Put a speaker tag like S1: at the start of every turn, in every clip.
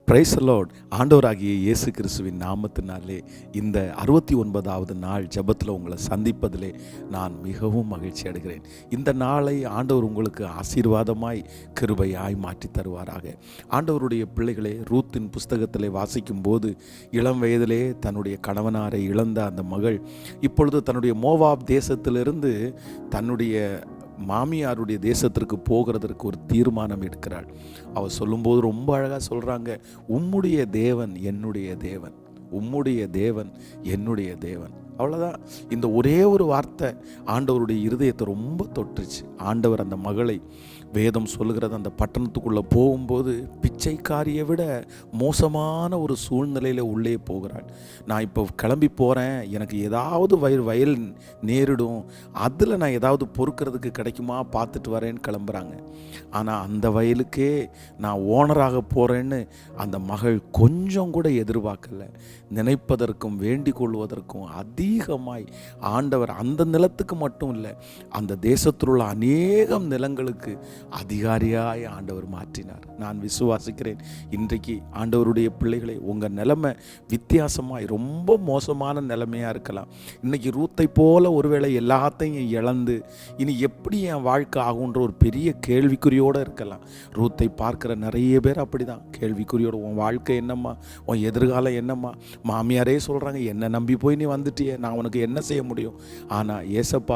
S1: Praise the Lord. ஆண்டவராகிய இயேசு கிறிஸ்துவின் நாமத்தினாலே இந்த 69வது நாள் ஜெபத்தில் உங்களை சந்திப்பதிலே நான் மிகவும் மகிழ்ச்சி அடைகிறேன். இந்த நாளை ஆண்டவர் உங்களுக்கு ஆசீர்வாதமாய் கிருபையாய் மாற்றி தருவாராக. ஆண்டவருடைய பிள்ளைகளே, ரூத்தின் புஸ்தகத்திலே வாசிக்கும் போது இளம் வயதிலே தன்னுடைய கணவனாரை இழந்த அந்த மகள் இப்பொழுது தன்னுடைய மோவாப் தேசத்திலிருந்து தன்னுடைய மாமியாருடைய தேசத்திற்கு போகிறதற்கு ஒரு தீர்மானம் எடுக்கிறாள். அவள் சொல்லும்போது ரொம்ப அழகாக சொல்கிறாங்க, உம்முடைய தேவன் என்னுடைய தேவன், உம்முடைய தேவன் என்னுடைய தேவன். அவ்வளோதான். இந்த ஒரே ஒரு வார்த்தை ஆண்டவருடைய இருதயத்தை ரொம்ப தொட்டுச்சு. ஆண்டவர் அந்த மகளை, வேதம் சொல்லுகிறது, அந்த பட்டணத்துக்குள்ளே போகும்போது பிச்சைக்காரியை விட மோசமான ஒரு சூழ்நிலையில் உள்ளே போகிறாள். நான் இப்போ கிளம்பி போகிறேன், எனக்கு ஏதாவது வயல் நேரிடும், அதில் நான் ஏதாவது பொறுக்கிறதுக்கு கிடைக்குமா பார்த்துட்டு வரேன்னு கிளம்புறாங்க. ஆனால் அந்த வயலுக்கே நான் ஓனராக போகிறேன்னு அந்த மகள் கொஞ்சம் கூட எதிர்பார்க்கல. நினைப்பதற்கும் வேண்டிக் கொள்வதற்கும் அதிகமாய் ஆண்டவர் அந்த நிலத்துக்கு மட்டும் இல்லை, அந்த தேசத்தில் உள்ள அநேகம் நிலங்களுக்கு அதிகாரியாய் ஆண்டவர் மாற்றினார். நான் விசுவாசிக்கிறேன், இன்றைக்கு ஆண்டவருடைய பிள்ளைகளை, உங்கள் நிலைமை வித்தியாசமாய் ரொம்ப மோசமான நிலைமையாக இருக்கலாம். இன்றைக்கி ரூத்தை போல ஒருவேளை எல்லாத்தையும் இழந்து இனி எப்படி என் வாழ்க்கை ஆகுன்ற ஒரு பெரிய கேள்விக்குறியோடு இருக்கலாம். ரூத்தை பார்க்குற நிறைய பேர் அப்படி தான் கேள்விக்குறியோடு, உன் வாழ்க்கை என்னம்மா, உன் எதிர்காலம் என்னம்மா, மாமியாரே சொல்கிறாங்க, என்னை நம்பி போய் நீ வந்துட்டியே, நான் உனக்கு என்ன செய்ய முடியும். ஆனால் ஏசப்பா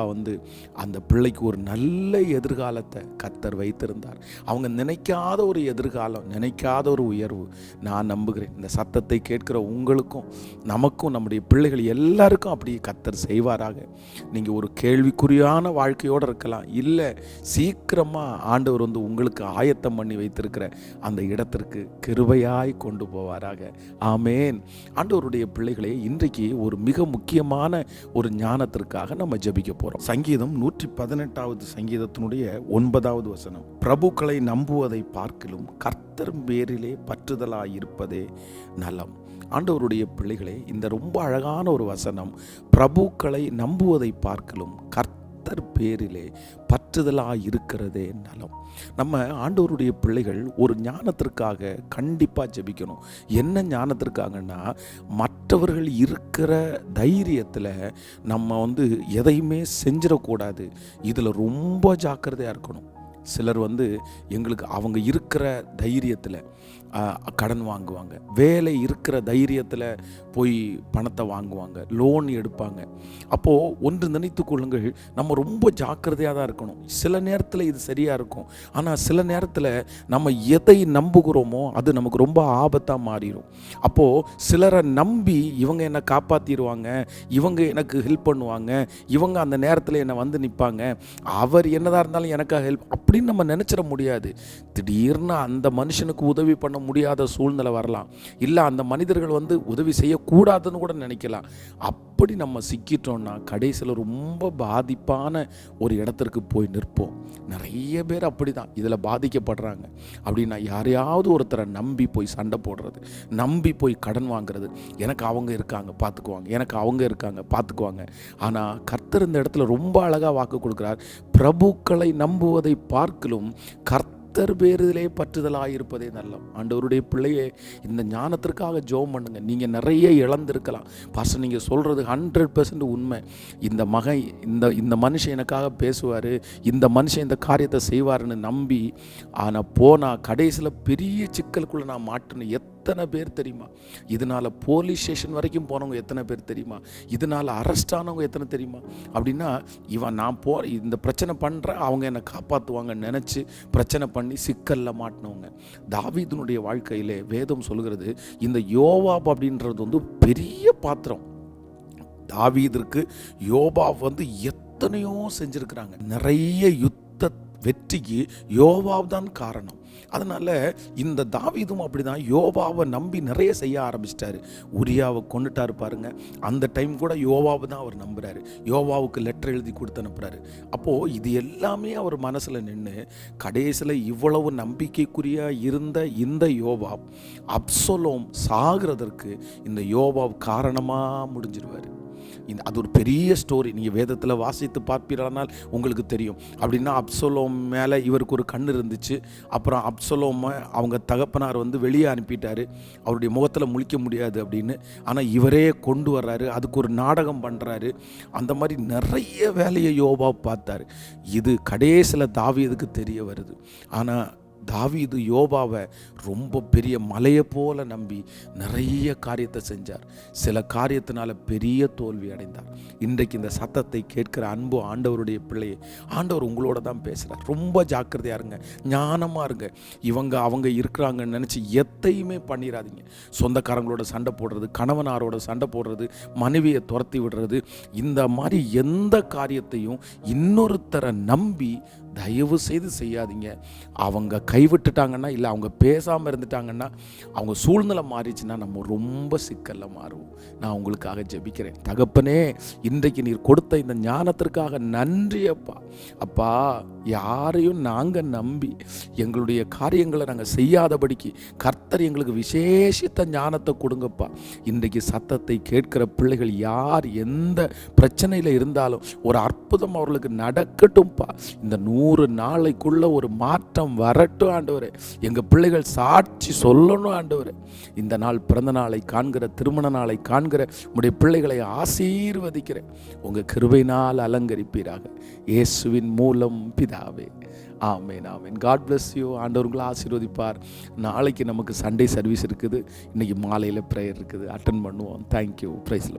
S1: அந்த பிள்ளைக்கு ஒரு நல்ல எதிர்காலத்தை கர்த்தர் வைத்திருந்தார். அவங்க நினைக்காத ஒரு எதிர்காலம், நினைக்காத ஒரு உயர்வு. நான் நம்புகிறேன், இந்த சத்தத்தை கேட்கிற உங்களுக்கும் நமக்கும் நம்முடைய பிள்ளைகள் எல்லாருக்கும் அப்படி கர்த்தர் செய்வாராக. நீங்கள் ஒரு கேள்விக்குறியான வாழ்க்கையோடு இருக்கலாம், இல்லை சீக்கிரமாக ஆண்டவர் உங்களுக்கு ஆயத்தம் பண்ணி வைத்திருக்கிற அந்த இடத்திற்கு கிருபையாய் கொண்டு போவாராக. ஆமேன். ஆண்டவருடைய பிள்ளைகளே, இன்றைக்கு ஒரு மிக முக்கியமான ஒரு ஞானத்திற்காக நம்ம ஜெபிக்க போகிறோம். சங்கீதம் 118வது சங்கீதத்தினுடைய 9வது வசனம், பிரபுக்களை நம்புவதை பார்க்கிலும் கர்த்தர் பேரிலே பற்றுதலாயிருப்பதே நலம். ஆண்டவருடைய பிள்ளைகளே, இந்த ரொம்ப அழகான ஒரு வசனம், பிரபுக்களை நம்புவதை பார்க்கிலும் கர்த்தர் பேரிலே பற்றுதலாக இருக்கிறதே நலம். நம்ம ஆண்டவருடைய பிள்ளைகள் ஒரு ஞானத்திற்காக கண்டிப்பாக ஜெபிக்கணும். என்ன ஞானத்திற்காகன்னா, மற்றவர்கள் இருக்கிற தைரியத்தில் நம்ம எதையுமே செஞ்சிடக்கூடாது. இதில் ரொம்ப ஜாக்கிரதையாக இருக்கணும். சிலர் எங்களுக்கு அவங்க இருக்கிற தைரியத்தில் கடன் வாங்குவாங்க, வேலை இருக்கிற தைரியத்தில் போய் பணத்தை வாங்குவாங்க, லோன் எடுப்பாங்க. அப்போது ஒன்று நினைத்து கொள்ளுங்கள், நம்ம ரொம்ப ஜாக்கிரதையாக தான் இருக்கணும். சில நேரத்தில் இது சரியாக இருக்கும், ஆனால் சில நேரத்தில் நம்ம எதை நம்புகிறோமோ அது நமக்கு ரொம்ப ஆபத்தாக மாறிடும். அப்போது சிலரை நம்பி இவங்க என்னை காப்பாற்றிடுவாங்க, இவங்க எனக்கு ஹெல்ப் பண்ணுவாங்க, இவங்க அந்த நேரத்தில் என்னை நிற்பாங்க, அவர் என்னதான் இருந்தாலும் எனக்காக ஹெல்ப் அப்படின்னு நம்ம நினச்சிட முடியாது. திடீர்னு அந்த மனுஷனுக்கு உதவி பண்ண முடியாத சூழ்நிலை வரலாம், இல்லை அந்த மனிதர்கள் உதவி செய்யக்கூடாதுன்னு கூட நினைக்கலாம். அப்படி நம்ம சிக்கிட்டோம்னா கடைசியில் ரொம்ப பாதிப்பான ஒரு இடத்திற்கு போய் நிற்போம். நிறைய பேர் அப்படி தான் இதில் பாதிக்கப்படுறாங்க. அப்படின்னா யாரையாவது ஒருத்தரை நம்பி போய் சண்டை போடுறது, நம்பி போய் கடன் வாங்குறது, எனக்கு அவங்க இருக்காங்க பார்த்துக்குவாங்க, எனக்கு அவங்க இருக்காங்க பார்த்துக்குவாங்க. ஆனால் கர்த்தர் இந்த இடத்துல ரொம்ப அழகாக வாக்கு கொடுக்குறார், பிரபுக்களை நம்புவதை பார்க்கிலும் கர்த்தர் பேரிலே பற்றுதலாயிருப்பதே நல்லம். ஆண்டவருடைய பிள்ளையே, இந்த ஞானத்திற்காக ஜெபம் பண்ணுங்க. நீங்கள் நிறைய இழந்திருக்கலாம். பாஸ்டர், நீங்கள் சொல்கிறது 100% உண்மை. இந்த மனுஷன் எனக்காக பேசுவார், இந்த மனுஷன் இந்த காரியத்தை செய்வாருன்னு நம்பி ஆனால் போனால் கடைசியில் பெரிய சிக்கலுக்குள்ளே நான் மாட்டேன்னு எத்தனை பேர் தெரியுமா? இதனால் போலீஸ் ஸ்டேஷன் வரைக்கும் போனவங்க எத்தனை பேர் தெரியுமா? இதனால் அரெஸ்ட் ஆனவங்க எத்தனை தெரியுமா? அப்படின்னா நான் இந்த பிரச்சனை பண்ணுறேன், அவங்க என்னை காப்பாற்றுவாங்கன்னு நினச்சி பிரச்சனை பண்ணி சிக்கலில் மாட்டினவங்க. தாவீதுனுடைய வாழ்க்கையிலே வேதம் சொல்கிறது, இந்த யோவாப் அப்படின்றது பெரிய பாத்திரம். தாவீதிற்கு யோவாப் எத்தனையோ செஞ்சுருக்கிறாங்க. நிறைய யுத்த வெற்றிக்கு யோவாப் தான் காரணம். அதனால் இந்த தாவீதும் அப்படி தான் யோவாவை நம்பி நிறைய செய்ய ஆரம்பிச்சிட்டாரு. உரியாவை கொண்டுட்டாரு பாருங்க, அந்த டைம் கூட யோவாவை தான் அவர் நம்புகிறாரு. யோவாவுக்கு லெட்டர் எழுதி கொடுத்து அனுப்புகிறாரு. அப்போது இது எல்லாமே அவர் மனசில் நின்று கடைசியில் இவ்வளவு நம்பிக்கைக்குரிய இருந்த இந்த யோவாப் அப்சலோம் சாகிறதற்கு இந்த யோவாப் காரணமாக முடிஞ்சிருவார். அது ஒரு பெரிய ஸ்டோரி. நீங்கள் வேதத்தில் வாசித்து பார்ப்பீர்களானால் உங்களுக்கு தெரியும். அப்படின்னா அப்சலோம் மேலே இவருக்கு ஒரு கண் இருந்துச்சு. அப்புறம் அப்சலோமை அவங்க தகப்பனார் வெளியே அனுப்பிட்டார், அவருடைய முகத்தில் முழிக்க முடியாது அப்படின்னு. ஆனால் இவரே கொண்டு வர்றாரு, அதுக்கு ஒரு நாடகம் பண்ணுறாரு. அந்த மாதிரி நிறைய வேலையை யோபா பார்த்தார். இது கடைசியில் தாவீதுக்கு தெரிய வருது. ஆனால் தாவீது யோபாவை ரொம்ப பெரிய மலையை போல நம்பி நிறைய காரியத்தை செஞ்சார். சில காரியத்தினால பெரிய தோல்வி அடைந்தார். இன்றைக்கு இந்த சத்தத்தை கேட்கிற அன்பு ஆண்டவருடைய பிள்ளையை, ஆண்டவர் உங்களோட தான் பேசுகிறார். ரொம்ப ஜாக்கிரதையாக இருங்க, ஞானமாக இருங்க. அவங்க இருக்கிறாங்கன்னு நினச்சி எத்தையுமே பண்ணிடாதீங்க. சொந்தக்காரங்களோட சண்டை போடுறது, கணவனாரோட சண்டை போடுறது, மனைவியை துரத்தி விடுறது, இந்த மாதிரி எந்த காரியத்தையும் இன்னொருத்தரை நம்பி தயவு செய்து செய்யாதீங்க. அவங்க கைவிட்டுட்டாங்கன்னா, இல்லை அவங்க பேசாமல் இருந்துட்டாங்கன்னா, அவங்க சூழ்நிலை மாறிச்சுன்னா நம்ம ரொம்ப சிக்கலில் மாறுவோம். நான் உங்களுக்காக ஜெபிக்கிறேன். தகப்பனே, இன்றைக்கு நீர் கொடுத்த இந்த ஞானத்திற்காக நன்றி அப்பா. அப்பா, யாரையும் நாங்கள் நம்பி எங்களுடைய காரியங்களை நாங்கள் செய்யாதபடிக்கு கர்த்தர் எங்களுக்கு விசேஷித்த ஞானத்தை கொடுங்கப்பா. இன்றைக்கு சத்தத்தை கேட்கிற பிள்ளைகள் யார் எந்த பிரச்சனையில் இருந்தாலும் ஒரு அற்புதம் அவர்களுக்கு நடக்கட்டும்ப்பா. இந்த 100 நாளைக்குள்ள ஒரு மாற்றம் வரட்டும் ஆண்டவரே. எங்கள் பிள்ளைகள் சாட்சி சொல்லணும் ஆண்டவரே. இந்த நாள் பிறந்த நாளை காண்கிற, திருமண நாளை காண்கிற உடைய பிள்ளைகளை ஆசீர்வதிக்கிறேன். உங்கள் கிருபையினால் அலங்கரிப்பீராக. இயேசுவின் மூலம் பிதாவே, ஆமேன் ஆமேன். God bless you. ஆண்டவர் உங்களை ஆசீர்வதிப்பார். நாளைக்கு நமக்கு சண்டே சர்வீஸ் இருக்குது. இன்றைக்கி மாலையில் ப்ரேயர் இருக்குது, அட்டன் பண்ணுவோம். தேங்க்யூ. பிரைஸ்.